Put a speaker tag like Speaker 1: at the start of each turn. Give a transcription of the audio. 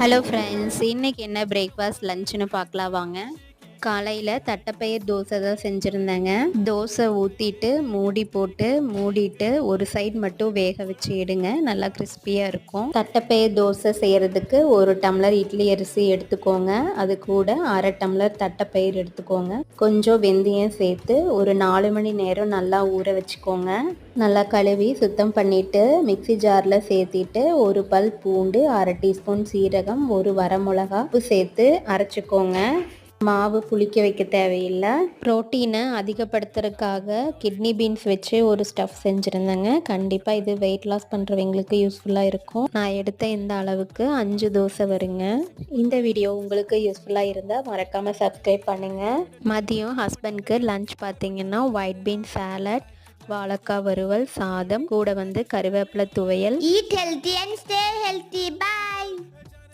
Speaker 1: Hello friends, இன்றைக்கி என்ன breakfast லஞ்சுன்னு பார்க்கலாம் வாங்க. காலையில் தட்டைப்பயிர் தோசை தான் செஞ்சுருந்தேங்க. தோசை ஊற்றிட்டு மூடிட்டு ஒரு சைடு மட்டும் வேக வச்சு எடுங்க, நல்லா கிறிஸ்பியாக இருக்கும். தட்டைப்பயிர் தோசை செய்கிறதுக்கு ஒரு டம்ளர் இட்லி அரிசி எடுத்துக்கோங்க. அது கூட அரை டம்ளர் தட்டைப்பயிர் எடுத்துக்கோங்க. கொஞ்சம் வெந்தயம் சேர்த்து ஒரு 4 மணி நேரம் நல்லா ஊற வச்சுக்கோங்க. நல்லா கழுவி சுத்தம் பண்ணிவிட்டு மிக்சி ஜாரில் சேர்த்திட்டு ஒரு பல் பூண்டு, அரை டீஸ்பூன் சீரகம், ஒரு வரமிளகா உப்பு சேர்த்து அரைச்சிக்கோங்க. மாவு புளிக்க வைக்க தேவையில்லை. ப்ரோட்டீனை அதிகப்படுத்துறதுக்காக கிட்னி பீன்ஸ் வச்சு ஒரு ஸ்டஃப் செஞ்சுருந்தேங்க. கண்டிப்பாக இது வெயிட் லாஸ் பண்ணுறவங்களுக்கு யூஸ்ஃபுல்லாக இருக்கும். நான் எடுத்த இந்த அளவுக்கு 5 தோசை வருங்க. இந்த வீடியோ உங்களுக்கு யூஸ்ஃபுல்லாக இருந்தால் மறக்காமல் சப்ஸ்கிரைப் பண்ணுங்கள். மதியம் ஹஸ்பண்ட்க்கு லஞ்ச் பார்த்தீங்கன்னா ஒயிட் பீன் சாலட், வாழைக்காய் வறுவல், சாதம், கூட கருவேப்பிலை துவையல்.
Speaker 2: Eat healthy and stay healthy. Bye.